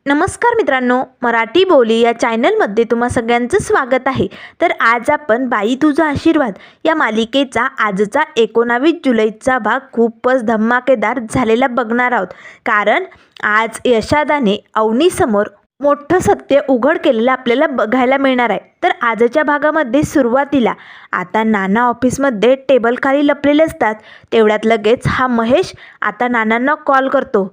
नमस्कार मित्रांनो, मराठी बोली या चॅनलमध्ये तुम्हा सगळ्यांचं स्वागत आहे. तर आज आपण बाई तुझा आशीर्वाद या मालिकेचा आजचा 19 जुलैचा भाग खूपच धमाकेदार झालेला बघणार आहोत. कारण आज यशादाने अवनीसमोर मोठं सत्य उघड केलेलं आपल्याला बघायला मिळणार आहे. तर आजच्या भागामध्ये सुरुवातीला आता नाना ऑफिसमध्ये टेबलखाली लपलेले असतात. तेवढ्यात लगेच हा महेश आता नानांना कॉल करतो.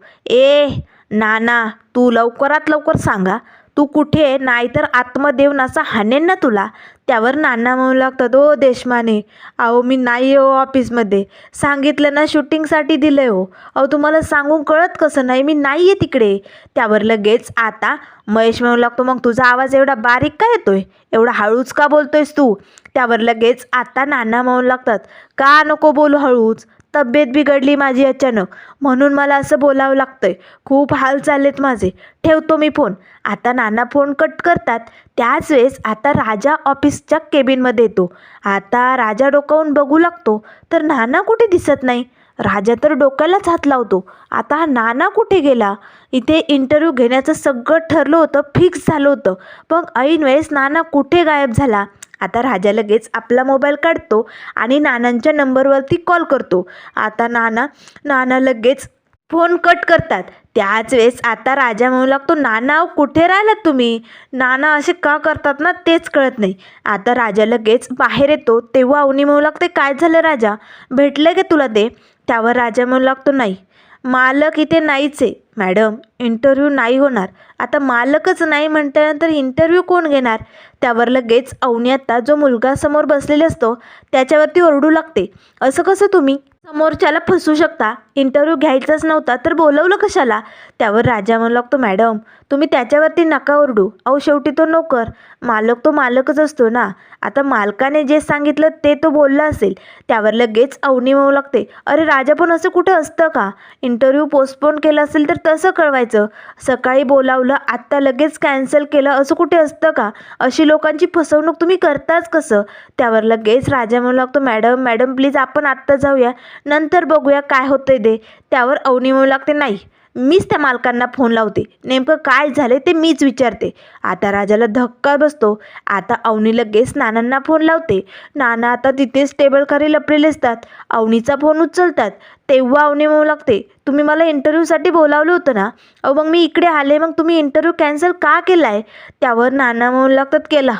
नाना, तू लवकरात लवकर सांगा तू कुठे आहे, नाहीतर आत्मदेव नासा हाणेन ना तुला. त्यावर नाना म्हणू लागतात, ओ देशमाने, अहो मी नाही हो ऑफिसमध्ये, सांगितलं ना शूटिंगसाठी दिलं आहे हो. अहो तुम्हाला सांगून कळत कसं नाही, मी नाही आहे तिकडे. त्यावर लगेच आता महेश म्हणू लागतो, मग तुझा आवाज एवढा बारीक का येतोय, एवढा हळूच का बोलतोयस तू. त्यावर लगेच आता नाना म्हणू लागतात, का नको बोलू हळूच, तब्येत बिघडली माझी अचानक, म्हणून मला असं बोलावं लागतंय. खूप हाल चाललेत माझे, ठेवतो मी फोन. आता नाना फोन कट करतात. त्याच वेळेस आता राजा ऑफिसच्या केबिनमध्ये येतो. आता राजा डोकावून बघू लागतो तर नाना कुठे दिसत नाही. राजा तर डोक्यालाच हात लावतो, आता हा नाना कुठे गेला. इथे इंटरव्ह्यू घेण्याचं सगळं ठरलं होतं, फिक्स झालं होतं, पण ऐन वेळेस नाना कुठे गायब झाला. आता राजा लगेच आपला मोबाईल काढतो आणि नानांच्या नंबरवरती कॉल करतो. आता नाना लगेच फोन कट करतात. त्याच वेळेस आता राजा म्हणू लागतो, नाना कुठे राहिलात तुम्ही. नाना असे का करतात ना तेच कळत नाही. आता राजा लगेच बाहेर येतो. तेव्हा अवनी म्हणू लागते, काय झालं राजा, भेटलं का तुला ते. त्यावर राजा म्हणू लागतो, नाही मालक इथे नाहीच आहे मॅडम, इंटरव्ह्यू नाही होणार. आता मालकच नाही म्हटल्यानंतर इंटरव्ह्यू कोण घेणार. त्यावर लगेच अवनी आता जो मुलगा समोर बसलेला असतो त्याच्यावरती ओरडू लागते, असं कसं तुम्ही समोरच्याला फसू शकता, इंटरव्ह्यू घ्यायचाच नव्हता तर बोलवलं कशाला. त्यावर राजा म्हणू लागतो, मॅडम तुम्ही त्याच्यावरती नका ओरडू, अहो शेवटी तो नोकर, मालक तो मालकच असतो ना. आता मालकाने जे सांगितलं ते तो बोलला असेल. त्यावर लगेच अवनी म्हणू लागते, अरे राजा पण असं कुठं असतं का, इंटरव्ह्यू पोस्टपोन केला असेल तर तसं कळवायचं, सकाळी बोलावलं आत्ता लगेच कॅन्सल केलं असं कुठे असतं का, अशी लोकांची फसवणूक तुम्ही करताच कसं. त्यावर लगेच राजा म्हणू लागतो, मॅडम प्लीज आपण आत्ता जाऊया, नंतर बघूया काय होतंय ते. त्यावर अवनी म्हणू लागते, नाही मीच त्या मालकांना फोन लावते, नेमकं काय झाले ते मीच विचारते. आता राजाला धक्का बसतो. आता अवनी लगेच नानांना फोन लावते. नाना आता तिथेच टेबलखाली लपलेले असतात. अवनीचा फोन उचलतात. तेव्हा अवनी म्हणू लागते, तुम्ही मला इंटरव्ह्यूसाठी बोलावलं होतं ना, अहो मग मी इकडे आले, मग तुम्ही इंटरव्ह्यू कॅन्सल का केला आहे. त्यावर नाना म्हणू लागतात,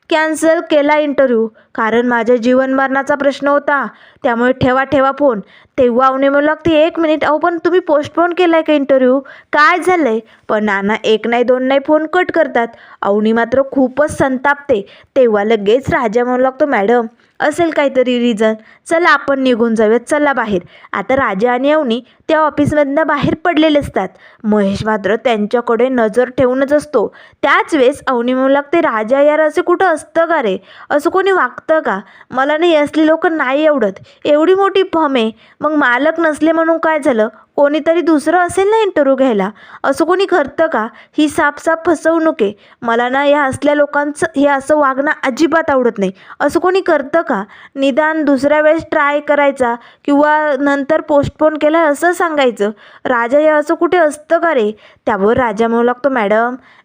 कॅन्सल केला इंटरव्ह्यू, कारण माझ्या जीवन मरणाचा प्रश्न होता, त्यामुळे ठेवा फोन. तेव्हा अवनी म्हणू लागते, एक मिनिट, अहो पण तुम्ही पोस्टपोन केला आहे का इंटरव्ह्यू, काय झालं आहे. पण नाना एक नाही दोन नाही फोन कट करतात. अवनी मात्र खूपच संतापते. तेव्हा लगेच राजा म्हणू लागतो, मॅडम असेल काहीतरी रिझन, चला आपण निघून जाऊयात, चला बाहेर. आता राजा आणि अवनी त्या ऑफिसमधनं बाहेर पडलेले असतात. महेश मात्र त्यांच्याकडे नजर ठेवूनच असतो. त्याच वेळेस अवनी म्हणू लागते, राजा यार असं कुठं असतं का रे, असं कोणी वागतं का, मला नाही असली लोक नाही आवडत, एवढी मोठी फर्म आहे, मग मालक नसले म्हणून काय झालं, कोणीतरी दुसरं असेल ना इंटरव्ह्यू घ्यायला, असं कोणी करतं का, ही साफ फसवणूक आहे. मला ना या असल्या लोकांचं हे असं वागणं अजिबात आवडत नाही. असं कोणी करतं का, निदान दुसऱ्या वेळेस ट्राय करायचा किंवा नंतर पोस्टपोन केलं असं सांगायचं. राजा या असं कुठे असतं का रे. त्यावर राजा म्हणू लागतो,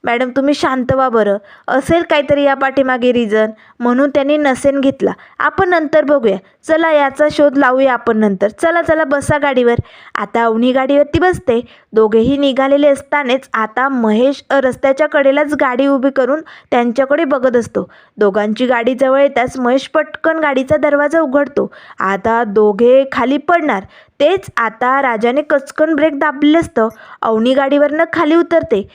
मॅडम तुम्ही शांत व्हा बरं, असेल काहीतरी या पाठीमागे रिझन, म्हणून त्यांनी नसेन घेतला, आपण नंतर बघूया, चला याचा शोध लावूया आपण नंतर, चला बसा गाडीवर. आता अवनी गाडीवरती बसते. दोघेही निघालेले असतानाच आता महेश रस्त्याच्या कडेलाच गाडी उभी करून त्यांच्याकडे बघत असतो. दोघांची गाडी जवळ येताच महेश पटकन गाडीचा दरवाजा उघडतो. आता दोघे खाली पडणार तेच आता राजाने कचकन ब्रेक दाबलेलं असतं. अवनी गाडीवरनं खाली उतरते.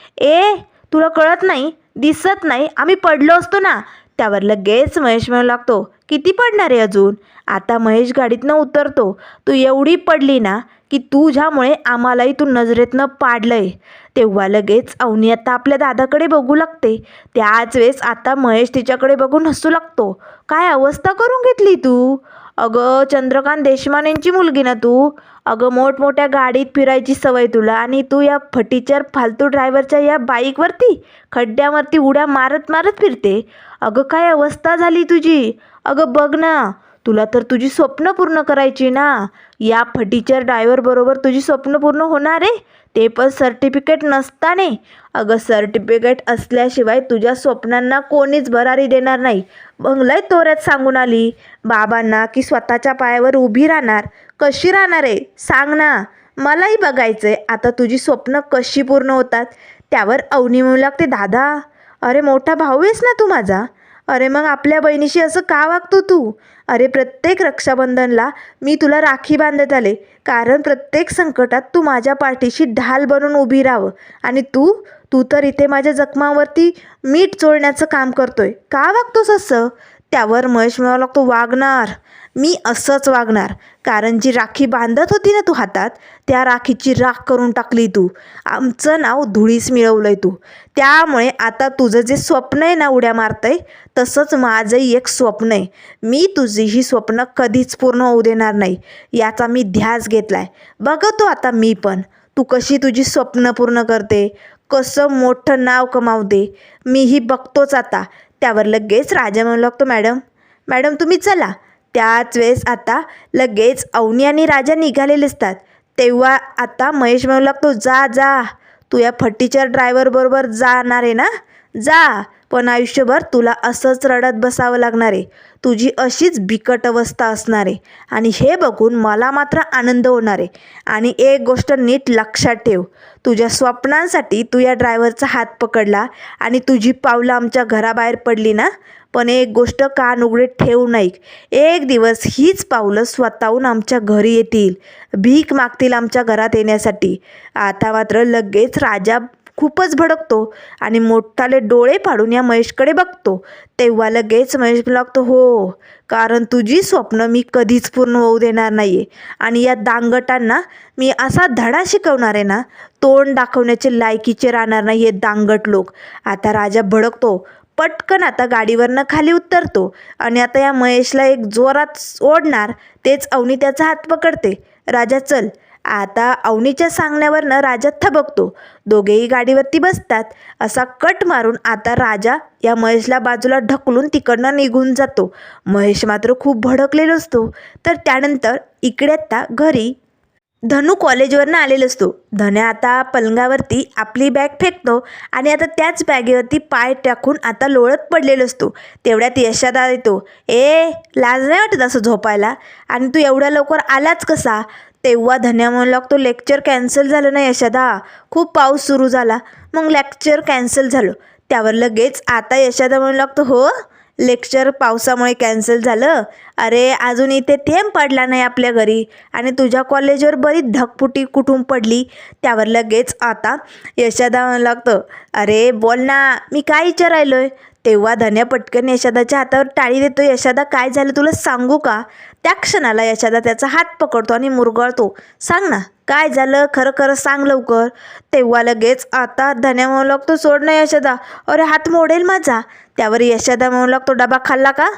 तुला कळत नाही, दिसत नाही, आम्ही पडलो असतो ना. त्यावर लगेच महेश म्हणू लागतो, किती पडणार आहे अजून. आता महेश गाडीतनं उतरतो. तू एवढी पडली ना की तुझ्यामुळे आम्हालाही तू नजरेतनं पाडलंय. तेव्हा लगेच अवनी आता आपल्या दादाकडे बघू लागते. त्याच वेळेस आता महेश तिच्याकडे बघून हसू लागतो. काय अवस्था करून घेतली तू, अगं चंद्रकांत देशमानेंची मुलगी ना तू, अगं मोठमोठ्या गाडीत फिरायची सवय तुला, आणि तू या फटीचर फालतू ड्रायव्हरच्या या बाईकवरती खड्ड्यावरती उड्या मारत फिरते. अगं काय अवस्था झाली तुझी, अगं बघ ना, तुला तर तुझी स्वप्न पूर्ण करायची ना, या फटीचर ड्रायव्हर बरोबर तुझी स्वप्न पूर्ण होणार आहे, ते पण सर्टिफिकेट नसताने. अगं सर्टिफिकेट असल्याशिवाय तुझ्या स्वप्नांना कोणीच भरारी देणार नाही. मग लय तोऱ्यात सांगून आली बाबांना की स्वतःच्या पायावर उभी राहणार. कशी राहणार आहे सांग ना. मलाही बघायचंय आता तुझी स्वप्न कशी पूर्ण होतात. त्यावर अवनी म्हणू लागते, दादा अरे मोठा भाऊ आहेस ना तू माझा. अरे मग आपल्या बहिणीशी असं का वागतो तू. अरे प्रत्येक रक्षाबंधनला मी तुला राखी बांधत आले, कारण प्रत्येक संकटात तू माझ्या पाठीशी ढाल बनून उभी राहावं. आणि तू तू तर इथे माझ्या जखमावरती मीठ चोळण्याचं काम करतोय. का वागतोस असं. त्यावर महेश म्हणावा लागतो, वागणार मी असंच वागणार, कारण जी राखी बांधत होती ना तू हातात, त्या राखीची राख करून टाकली तू. आमचं नाव धुळीस मिळवलंय तू. त्यामुळे आता तुझं जे स्वप्न आहे ना उड्या मारतंय, तसंच माझंही एक स्वप्न आहे. मी तुझी ही स्वप्न कधीच पूर्ण होऊ देणार नाही, याचा मी ध्यास घेतलाय. बघतो आता मी पण तू कशी तुझी स्वप्न पूर्ण करते, कसं मोठं नाव कमावते, मीही बघतोच आता. त्यावर लगेच राजा म्हणू लागतो, मॅडम मॅडम तुम्ही चला. त्याच वेळेस आता लगेच अवनी आणि राजा निघालेले असतात. तेव्हा आता महेश म्हणू लागतो, जा जा तू या फटीच्या ड्रायव्हरबरोबर जाणार आहे ना, जा. पण आयुष्यभर तुला असंच रडत बसावं लागणार आहे. तुझी अशीच बिकट अवस्था असणार आहे. आणि हे बघून मला मात्र आनंद होणार आहे. आणि एक गोष्ट नीट लक्षात ठेव, तुझ्या स्वप्नांसाठी तू या ड्रायव्हरचा हात पकडला आणि तुझी पावलं आमच्या घराबाहेर पडली ना, पण एक गोष्ट कान उघडे ठेवू नाही, एक दिवस हीच पावलं स्वतःहून आमच्या घरी येतील, भीक मागतील आमच्या घरात येण्यासाठी. आता मात्र लगेच राजा खूपच भडकतो आणि मोठाले डोळे पाडून या महेशकडे बघतो. तेव्हा लगेच महेश लागतो, हो कारण तुझी स्वप्न मी कधीच पूर्ण होऊ देणार नाही आहे. आणि या दांगटांना मी असा धडा शिकवणार आहे ना, तोंड दाखवण्याचे लायकीचे राहणार नाही हे दांगट लोक. आता राजा भडकतो, पटकन आता गाडीवरनं खाली उतरतो आणि आता या महेशला एक जोरात ओढणार. तेच अवनी त्याचा हात पकडते, राजा चल. आता अवनीच्या सांगण्यावरनं राजा थबकतो. दोघेही गाडीवरती बसतात. असा कट मारून आता राजा या महेशला बाजूला ढकलून तिकडनं निघून जातो. महेश मात्र खूप भडकलेला असतो. तर त्यानंतर इकडे आता घरी धनू कॉलेजवरनं आलेला असतो. धन्या आता पलंगावरती आपली बॅग फेकतो आणि आता त्याच बॅगेवरती पाय टाकून आता लोळत पडलेला असतो. तेवढ्यात यशादा येतो, ए लाज नाही वाटत असं झोपायला, आणि तू एवढ्या लवकर आलाच कसा. तेव्हा धन्या म्हणू लागतो, लेक्चर कॅन्सल झालं ना यशादा, खूप पाऊस सुरू झाला, मग लेक्चर कॅन्सल झालं. त्यावर लगेच आता यशादा म्हणू लागतो, हो लेक्चर पावसामुळे कॅन्सल झालं. अरे अजून इथे थेंब पडला नाही आपल्या घरी, आणि तुझ्या कॉलेजवर बरीच ढगफुटी कुठून पडली. त्यावर लगेच आता यशादा म्हणू लागतं, अरे बोल ना मी काय विचारायलो आहे. तेव्हा धन्या पटकन यशादाच्या हातावर टाळी देतो. यशादा काय झालं तुला सांगू का. त्या क्षणाला यशादा त्याचा हात पकडतो आणि मुरगळतो, सांग ना काय झालं, खरं खरं सांग लवकर. तेव्हा लगेच आता धन्या म्हणू लागतो, सोड ना यशादा, अरे हात मोडेल माझा. त्यावर यशादा म्हणू लागतो, डबा खाल्ला का,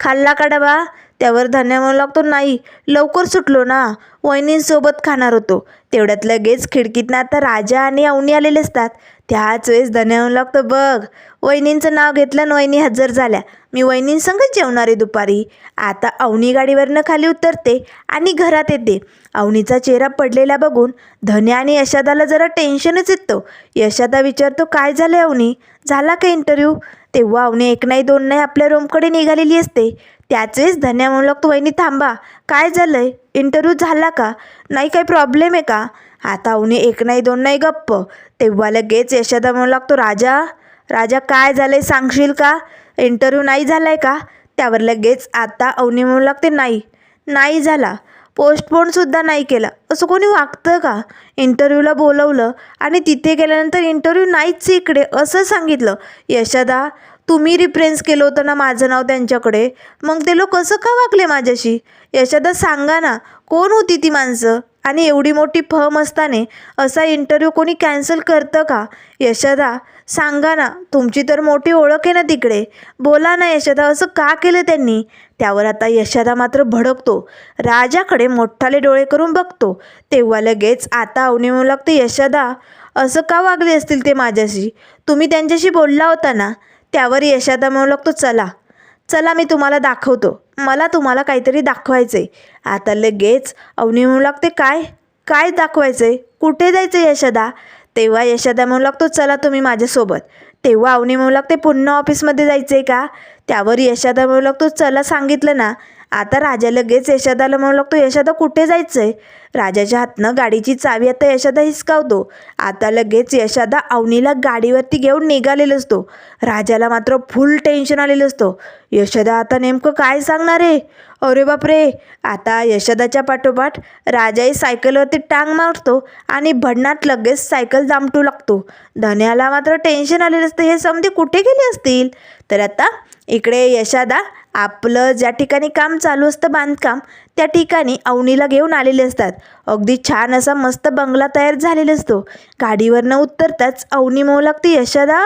खाल्ला का डबा. त्यावर धन्या म्हणू लागतो, नाही लवकर सुटलो ना, वहिनींसोबत खाणार होतो. तेवढ्यात लगेच खिडकीतनं आता राजा आणि अवनी आलेले असतात. त्याच वेळेस धन्या म्हणू लागतो, बघ वहिनींचं नाव घेतलं आणि वहिनी हजर झाल्या, मी वहिनींसंगच जेवणार आहे दुपारी. आता अवनी गाडीवरनं खाली उतरते आणि घरात येते. अवनीचा चेहरा पडलेला बघून धन्या आणि यशादाला जरा टेन्शनच येतं. यशादा विचारतो, काय झालं अवनी, झाला का इंटरव्ह्यू. तेव्हा अवनी एक नाही दोन नाही आपल्या रूमकडे निघालेली असते. त्याच वेळेस धन्या म्हणू लागतो, वहिनी थांबा, काय झालं आहे, इंटरव्ह्यू झाला का, नाही काही प्रॉब्लेम आहे का. आता अवनी एक नाही दोन नाही गप्प. तेव्हा लगेच यशादा म्हणू लागतो, राजा राजा काय झालं आहे सांगशील का, इंटरव्ह्यू नाही झाला आहे का. त्यावर लगेच आता अवनी म्हणू लागते, नाही नाही झाला, पोस्टपोनसुद्धा नाही केला, असं कोणी वागतं का. इंटरव्ह्यूला बोलवलं आणि तिथे गेल्यानंतर इंटरव्ह्यू नाहीच इकडे असं सांगितलं. यशादा तुम्ही रिफरन्स केलं होतं ना माझं नाव त्यांच्याकडे, मग ते लोक कसं का वागले माझ्याशी. यशादा सांगा ना कोण होती ती माणसं, आणि एवढी मोठी फर्म असताना असा इंटरव्ह्यू कोणी कॅन्सल करतं का. यशादा सांगा ना, तुमची तर मोठी ओळख आहे ना तिकडे, बोला ना यशादा, असं का केलं त्यांनी. त्यावर आता यशादा मात्र भडकतो. राजाकडे मोठाले डोळे करून बघतो. तेव्हा लगेच आता अवनी म्हणू लागते, यशादा असं का वागले असतील ते माझ्याशी, तुम्ही त्यांच्याशी बोलला होता ना. त्यावर यशादा म्हणू लागतो, चला चला मी तुम्हाला दाखवतो, मला तुम्हाला काहीतरी दाखवायचं आहे. आता लगेच अवनी म्हणू लागते, काय काय दाखवायचं आहे, कुठे जायचं यशोदा? तेव्हा यशोदा म्हणू लागतो चला तुम्ही माझ्यासोबत. तेव्हा अवनी म्हणू लागते पुन्हा ऑफिसमध्ये जायचं आहे का? त्यावर यशोदा म्हणू लागतो चला सांगितलं ना. आता राजा लगेच यशोदाला म्हणू लागतो यशोदा कुठे जायचं आहे? राजाच्या हातनं गाडीची चावी आता यशोदा हिसकावतो. आता लगेच यशोदा अवनीला गाडीवरती घेऊन निघालेलं असतो. राजाला मात्र फुल टेन्शन आलेलं असतं. यशोदा आता नेमकं काय सांगणार आहे? अरे बापरे! आता यशोदाच्या पाठोपाठ राजाही सायकलवरती टांग मारतो आणि भडनाट लगेच सायकल दामटू लागतो. धन्याला मात्र टेन्शन आलेलं असतं, हे समजे कुठे गेले असतील. तर आता इकडे यशोदा आपलं ज्या ठिकाणी काम चालू असतं बांधकाम, त्या ठिकाणी अवनीला घेऊन आलेले असतात. अगदी छान असा मस्त बंगला तयार झालेला असतो. गाडीवरनं उतरताच अवनी म्हणू लागते यशोदा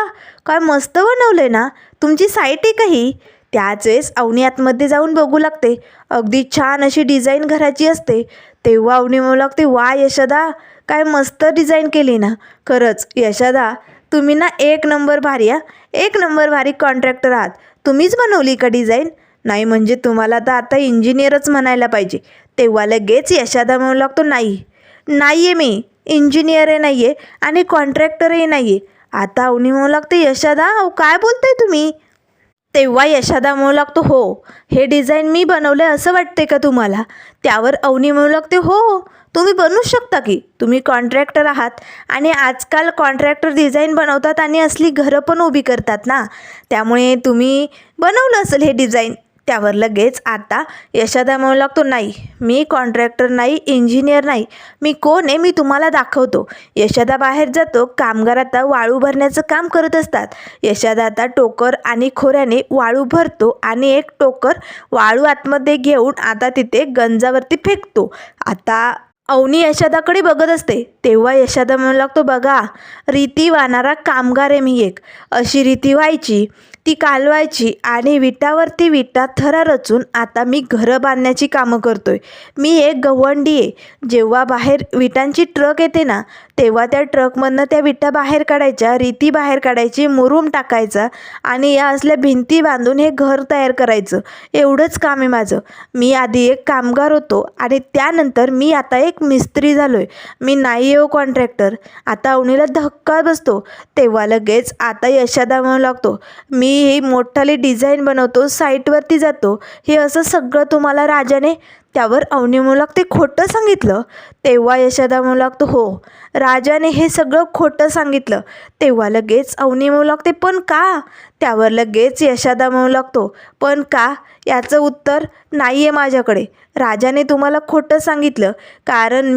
काय मस्त बनवलं ना, तुमची साईट आहे का ही? त्याच वेळेस अवनी आतमध्ये जाऊन बघू लागते. अगदी छान अशी डिझाईन घराची असते. तेव्हा अवनी म्हणू लागते वा यशोदा काय मस्त डिझाईन केली ना. खरंच यशोदा तुम्ही ना एक नंबर भारी एक नंबर भारी कॉन्ट्रॅक्टर आहात. तुम्हीच बनवली का डिझाईन? नाही म्हणजे तुम्हाला तर आता इंजिनियरच म्हणायला पाहिजे. तेव्हा लगेच यशोदा म्हणू लागतो नाही आहे मी इंजिनियरही नाही आहे आणि कॉन्ट्रॅक्टरही नाही आहे. आता अवनी म्हणू लागते यशोदा अहो काय बोलताय तुम्ही? तेव्हा यशोदा म्हणू लागतो हो हे डिझाईन मी बनवलं आहे असं वाटते का तुम्हाला? त्यावर अवनी म्हणू लागते हो तुम्ही बनवू शकता की, तुम्ही कॉन्ट्रॅक्टर आहात आणि आजकाल कॉन्ट्रॅक्टर डिझाईन बनवतात आणि असली घरं पण उभी करतात ना, त्यामुळे तुम्ही बनवलं असेल हे डिझाईन. त्यावर लगेच आता यशोदा म्हणू लागतो नाही मी कॉन्ट्रॅक्टर नाही इंजिनियर नाही, मी कोण आहे मी तुम्हाला दाखवतो. यशोदा बाहेर जातो. कामगार आता वाळू भरण्याचं काम करत असतात. यशोदा आता टोकर आणि खोऱ्याने वाळू भरतो आणि एक टोकर वाळू आतमध्ये घेऊन आता तिथे गंजावरती फेकतो. आता अवनी यशोदाकडे बघत असते. तेव्हा यशोदा म्हणू लागतो बघा रीती वाहणारा कामगार आहे मी एक. अशी रीती व्हायची ती कालवायची आणि विटावरती विटा थरा रचून आता मी घरं बांधण्याची कामं करतोय. मी एक गवंडी आहे. जेव्हा बाहेर विटांची ट्रक येते ना, तेव्हा त्या ट्रकमधनं त्या विटा बाहेर काढायच्या, रीती बाहेर काढायची, मुरूम टाकायचा आणि या असल्या भिंती बांधून हे घर तयार करायचं. एवढंच काम आहे माझं. मी आधी एक कामगार होतो आणि त्यानंतर मी आता एक मिस्त्री झालो आहे. मी नाही हो कॉन्ट्रॅक्टर. आता अवनीला धक्का बसतो. तेव्हा लगेच आता यशोदा म्हणू लागतो मी ही मोठाली डिझाईन बनवतो, साईटवरती जातो, हे असं सगळं तुम्हाला राजाने. त्यावर अवनी म्हणू लागते खोटं सांगितलं? तेव्हा यशोदा म्हणू लागतो हो राजाने हे सगळं खोटं सांगितलं. तेव्हा लगेच अवनी म्हणू लागते पण का? त्यावर लगेच यशोदा म्हणू लागतो पण का याचं उत्तर नाही आहे माझ्याकडे. राजाने तुम्हाला खोटं सांगितलं कारण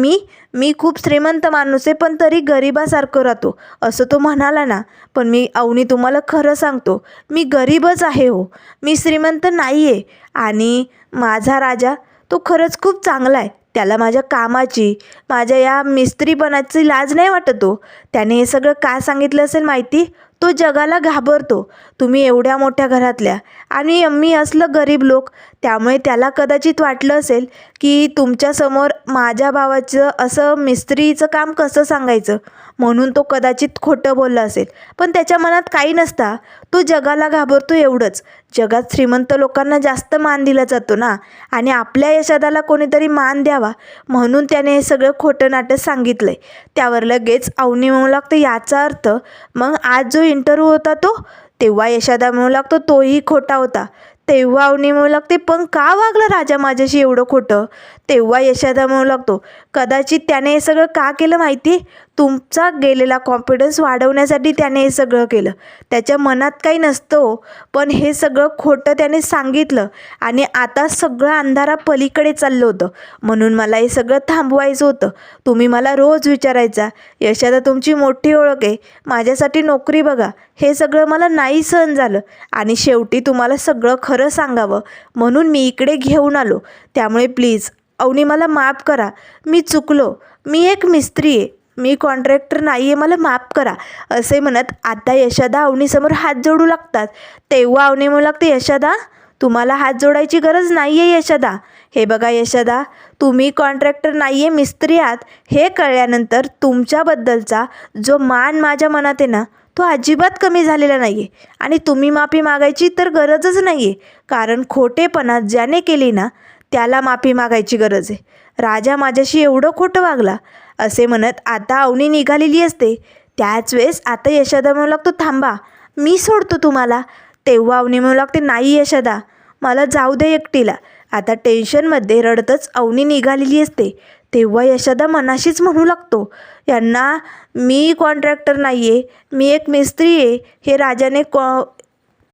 मी खूप श्रीमंत माणूस आहे पण तरी गरिबासारखं राहतो असं तो म्हणाला ना. पण मी अवनी तुम्हाला खरं सांगतो मी गरीबच आहे हो, मी श्रीमंत नाही आहे. आणि माझा राजा तो खरंच खूप चांगला आहे. त्याला माझ्या कामाची माझ्या या मिस्त्रीपणाची लाज नाही वाटत हो. त्याने हे सगळं का सांगितलं असेल माहिती? तो जगाला घाबरतो. तुम्ही एवढ्या मोठ्या घरातल्या आणि मी असलं गरीब लोक, त्यामुळे त्याला कदाचित वाटलं असेल की तुमच्यासमोर माझ्या भावाचं असं मिस्त्रीचं काम कसं सांगायचं, म्हणून तो कदाचित खोटं बोलला असेल. पण त्याच्या मनात काही नसता, तो जगाला घाबरतो एवढंच. जगात श्रीमंत लोकांना जास्त मान दिला जातो ना, आणि आपल्या यशोदाला कोणीतरी मान द्यावा म्हणून त्याने हे सगळं खोटं नाटक सांगितलं आहे. त्यावर लगेच अवनी म्हणू लागतं याचा अर्थ मग आज जो इंटरव्ह्यू होता तो? तेव्हा यशोदा म्हणू लागतो तोही खोटा होता. तेव्हा अवनी म्हणू लागते पण का वागला राजा माझ्याशी एवढं खोटं? तेव्हा यशोदा म्हणू लागतो कदाचित त्याने हे सगळं का केलं माहिती? तुमचा गेलेला कॉन्फिडन्स वाढवण्यासाठी त्याने हे सगळं केलं. त्याच्या मनात काही नसतं, पण हे सगळं खोटं त्याने सांगितलं आणि आता सगळं अंधारा पलीकडे चाललं होतं, म्हणून मला हे सगळं थांबवायचं होतं. तुम्ही मला रोज विचारायचा यशोदा तुमची मोठी ओळख आहे, माझ्यासाठी नोकरी बघा. हे सगळं मला नाही सहन झालं आणि शेवटी तुम्हाला सगळं खरं सांगावं म्हणून मी इकडे घेऊन आलो. त्यामुळे प्लीज अवनी मला माफ करा, मी चुकलो, मी एक मिस्त्री आहे, मी कॉन्ट्रॅक्टर नाही आहे, मला माफ करा असे म्हणत आता यशोदा अवनीसमोर हात जोडू लागतात. तेव्हा अवनी म्हणू लागते यशोदा तुम्हाला हात जोडायची गरज नाही आहे यशोदा. हे बघा यशोदा तुम्ही कॉन्ट्रॅक्टर नाही आहे मिस्त्री आहात हे कळल्यानंतर तुमच्याबद्दलचा जो मान माझ्या मनात आहे ना, तो अजिबात कमी झालेला नाही आहे आणि तुम्ही माफी मागायची तर गरजच नाही आहे. कारण खोटेपणा ज्याने केली ना त्याला माफी मागायची गरज आहे. राजा माझ्याशी एवढं खोटं वागला असे म्हणत आता अवनी निघालेली असते. त्याच वेळेस आता यशोदा म्हणू लागतो, थांबा, मी सोडतो तुम्हाला. तेव्हा अवनी म्हणू लागते, नाही यशोदा, मला जाऊ दे एकटीला. आता टेन्शनमध्ये रडतच अवनी निघालेली असते. तेव्हा यशोदा मनाशीच म्हणू लागतो, यांना मी कॉन्ट्रॅक्टर नाही आहे, मी एक मिस्त्री आहे. हे राजाने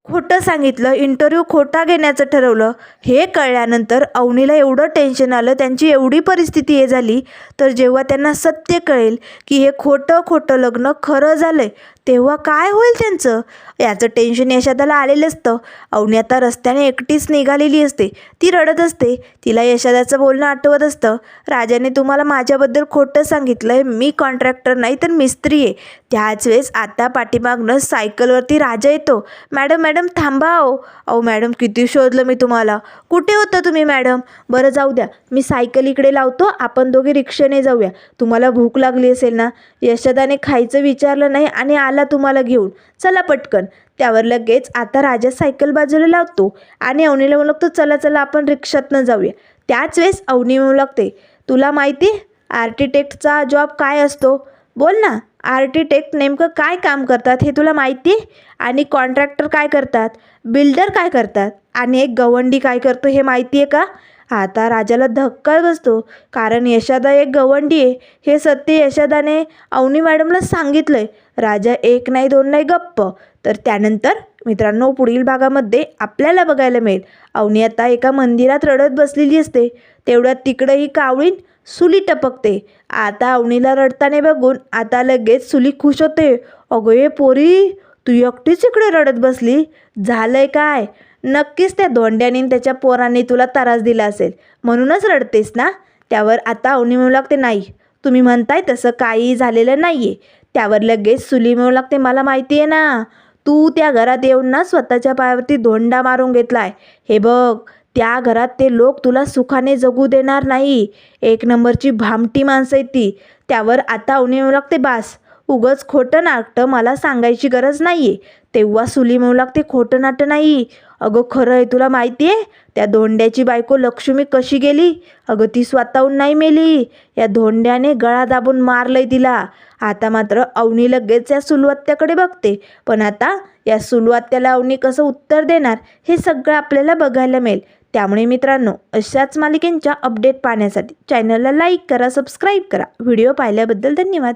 खोटं सांगितलं, इंटरव्ह्यू खोटा घेण्याचं ठरवलं. हे कळल्यानंतर अवनीला एवढं टेन्शन आलं, त्यांची एवढी परिस्थिती हे झाली. तर जेव्हा त्यांना सत्य कळेल की हे खोटं लग्न खरं झालं आहे, तेव्हा काय होईल त्यांचं, याचं टेन्शन यशोदाला आलेलं असतं. अवनी आता रस्त्याने एकटीच निघालेली असते. ती रडत असते. तिला यशोदाचं बोलणं आठवत असतं, राजाने तुम्हाला माझ्याबद्दल खोटं सांगितलं आहे, मी कॉन्ट्रॅक्टर नाही तर मिस्त्री आहे. त्याच वेळेस आता पाठीमागनं सायकलवरती राजा येतो. मॅडम थांबा. अहो मॅडम, किती शोधलं मी तुम्हाला, कुठे होता तुम्ही मॅडम? बरं जाऊ द्या, मी सायकल इकडे लावतो, आपण दोघे रिक्षाने जाऊया. तुम्हाला भूक लागली असेल ना? यशोदाने खायचं विचारलं नाही आणि आला तुम्हाला घेऊन, चला पटकन. त्यावर लगेच आता राजा सायकल बाजूला लावतो आणि अवनीला म्हणू लागतो, चला आपण रिक्षातनं जाऊया. त्याच वेळेस अवनी म्हणू लागते, तुला माहिती आर्किटेक्टचा जॉब काय असतो? बोल ना, आर्किटेक्ट नेमकं काय काम करतात हे तुला माहिती आहे? आणि कॉन्ट्रॅक्टर काय करतात, बिल्डर काय करतात, आणि एक गवंडी काय करतो हे माहिती आहे का? आता राजाला धक्का बसतो, कारण यशोदा एक गवंडी आहे हे सत्य यशोदाने अवनी मॅडमला सांगितलं आहे. राजा एक नाही दोन नाही गप्प. तर त्यानंतर मित्रांनो पुढील भागामध्ये आपल्याला बघायला मिळेल, अवनी आता एका मंदिरात रडत बसलेली असते. तेवढ्यात तिकडं ही कावळीन सुली टपकते. आता अवनीला रडताना बघून आता लगेच सुली खुश होते. अगं ये पोरी, तू एकटीच इकडे रडत बसली, झालंय काय? नक्कीच त्या धोंड्याने त्याच्या पोरांनी तुला त्रास दिला असेल, म्हणूनच रडतेस ना? त्यावर आता अवनी म्हणू लागते, नाही, तुम्ही म्हणताय तसं काही झालेलं नाही आहे. त्यावर लगेच सुली म्हणू लागते, मला माहिती आहे ना, तू त्या घरात येऊन ना स्वतःच्या पायावरती धोंडा मारून घेतलाय. हे बघ, त्या घरात ते लोक तुला सुखाने जगू देणार नाही. एक नंबरची भामटी माणसं आहेत ती. त्यावर आता अवनी म्हणू लागते, बास, उगच खोटं नाटं मला सांगायची गरज नाही आहे. तेव्हा सुली म्हणू लागते, खोटं नाटं नाही, अगं खरं आहे. तुला माहिती आहे त्या धोंड्याची बायको लक्ष्मी कशी गेली? अगं ती स्वतःहून नाही मेली, या धोंड्याने गळा दाबून मारलंय तिला. आता मात्र अवनी लगेच या सुलवात्याकडे बघते. पण आता या सुलवात्याला अवनी कसं उत्तर देणार हे सगळं आपल्याला बघायला मिळेल. त्यामुळे मित्रांनो, अशाच मालिकेंच्या अपडेट पाहण्यासाठी चॅनलला लाईक करा, सबस्क्राईब करा. व्हिडिओ पाहिल्याबद्दल धन्यवाद.